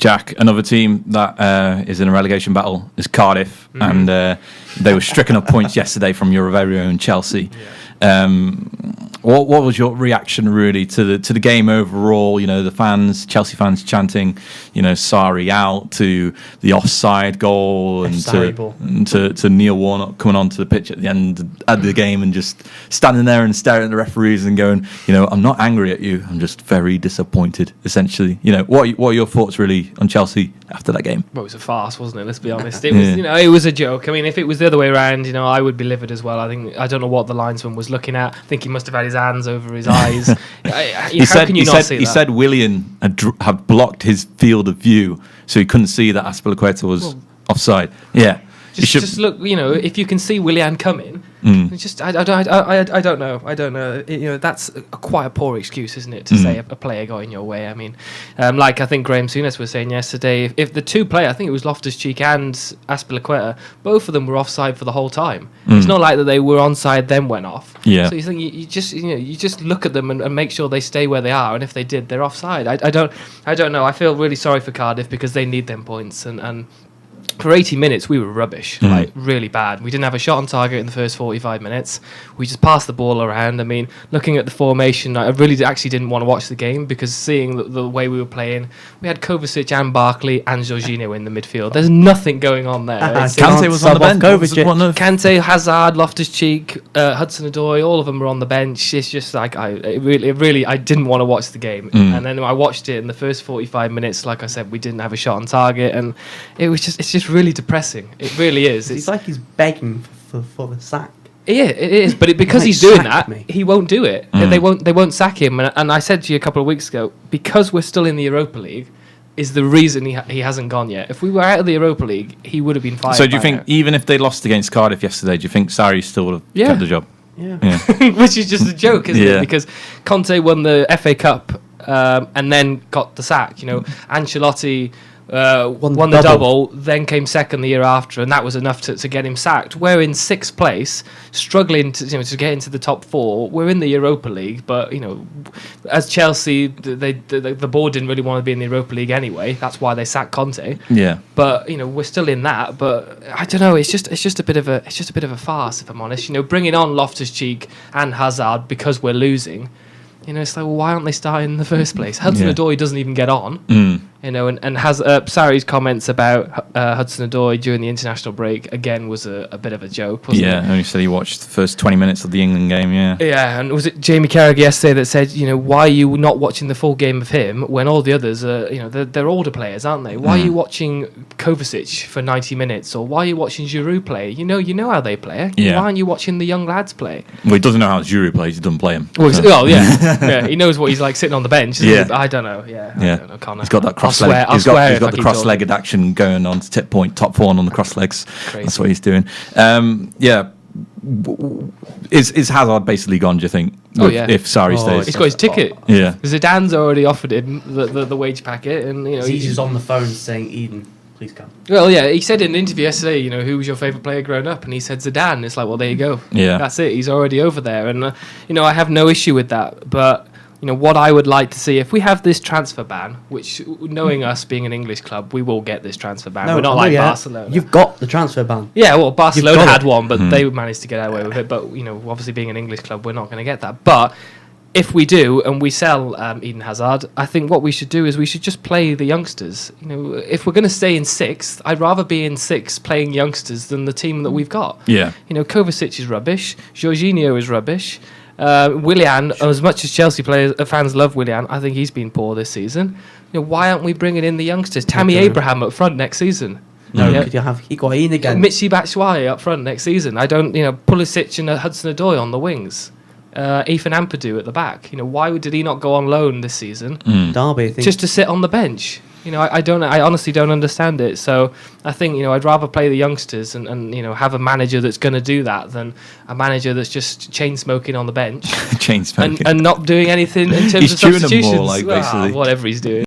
Jack, another team that is in a relegation battle is Cardiff, and they were stricken up points yesterday from your very own Chelsea. What was your reaction really to the game overall? You know, the Chelsea fans chanting, you know, Sarri out, to the offside goal, and to Neil Warnock coming onto the pitch at the end of the game and just standing there and staring at the referees and going, you know, I'm not angry at you, I'm just very disappointed. Essentially, you know, what are your thoughts really on Chelsea after that game? Well, it was a farce, wasn't it? Let's be honest. It was, you know, it was a joke. I mean, if it was the other way around, you know, I would be livid as well. I don't know what the linesman was looking at. I think he must have had his hands over his eyes. He said Willian had blocked his field of view, so he couldn't see that Azpilicueta was offside. Yeah, just look. You know, if you can see Willian coming. Just I don't know. You know, that's quite a poor excuse, isn't it, to say a player got in your way? I mean, like I think Graham Souness was saying yesterday, if the two play, I think it was Loftus-Cheek and Azpilicueta, both of them were offside for the whole time. It's not like that they were onside then went off. Yeah. So you think you just look at them and make sure they stay where they are, and if they did, they're offside. I don't know. I feel really sorry for Cardiff because they need them points and for 80 minutes, we were rubbish, like really bad. We didn't have a shot on target in the first 45 minutes. We just passed the ball around. I mean, looking at the formation, I really actually didn't want to watch the game because seeing the way we were playing, we had Kovacic and Barkley and Jorginho in the midfield. There's nothing going on there. Kante was on the bench. Kante, Hazard, Loftus-Cheek, Hudson-Odoi, all of them were on the bench. It's just like I didn't want to watch the game. And then I watched it in the first 45 minutes. Like I said, we didn't have a shot on target, and it's just really depressing. It really is. It's like he's begging for the sack. Yeah, it is. But because he's doing that, he won't do it. They won't sack him. And I said to you a couple of weeks ago, because we're still in the Europa League, is the reason he hasn't gone yet. If we were out of the Europa League, he would have been fired. So do you think even if they lost against Cardiff yesterday, do you think Sarri still would have kept the job? Yeah. Which is just a joke, isn't it? Because Conte won the FA Cup and then got the sack. You know, Ancelotti won the double, then came second the year after, and that was enough to get him sacked. We're in sixth place, struggling to get into the top four. We're in the Europa League, but you know, as Chelsea, the board didn't really want to be in the Europa League anyway. That's why they sacked Conte. Yeah. But you know, we're still in that. But I don't know. It's just a bit of a farce, if I'm honest. You know, bringing on Loftus-Cheek and Hazard because we're losing. You know, it's like, well, why aren't they starting in the first place? Hudson-Odoi doesn't even get on. You know, and has Sarri's comments about Hudson-Odoi during the international break again was a bit of a joke, wasn't it? Yeah, only said he watched the first 20 minutes of the England game. Yeah, and was it Jamie Carragher yesterday that said, you know, why are you not watching the full game of him when all the others are, you know, they're older players, aren't they? Why are you watching Kovacic for 90 minutes, or why are you watching Giroud play? You know how they play. Yeah. Why aren't you watching the young lads play? Well, he doesn't know how Giroud plays. He doesn't play him. Well, so. Yeah, he knows what he's like sitting on the bench. Yeah. I don't know. Yeah. I don't know, Conor. He's got that cross-legged. He's got the cross-legged action going on to tip point, top form on the cross legs. Crazy. That's what he's doing. Is Hazard basically gone, do you think? If Sarri stays. He's got his ticket. Yeah. Zidane's already offered him the wage packet, and you know he's just on the phone saying, Eden, please come. Well, yeah, he said in an interview yesterday, you know, who was your favourite player growing up? And he said Zidane. It's like, well, there you go. Yeah. That's it. He's already over there. And, you know, I have no issue with that. But, you know, what I would like to see, if we have this transfer ban, which, knowing us being an English club, we will get this transfer ban. We're not like Barcelona. You've got the transfer ban. Yeah, well, Barcelona had one, but they managed to get away with it. But, you know, obviously being an English club, we're not going to get that. But if we do, and we sell Eden Hazard, I think what we should do is we should just play the youngsters. You know, if we're going to stay in sixth, I'd rather be in sixth playing youngsters than the team that we've got. Yeah. You know, Kovacic is rubbish. Jorginho is rubbish. Willian, as much as Chelsea fans love Willian, I think he's been poor this season. You know, why aren't we bringing in the youngsters? Tammy Abraham up front next season. Could you have Higuain again? Michy Batshuayi up front next season. Pulisic and Hudson-Odoi on the wings. Ethan Ampadu at the back. You know, why did he not go on loan this season? Derby, I think. Just to sit on the bench. You know, I honestly don't understand it. So I think, you know, I'd rather play the youngsters and you know, have a manager that's going to do that than a manager that's just chain smoking on the bench. Chain smoking. And not doing anything in terms of substitutions. Them more, like, basically. Whatever he's doing.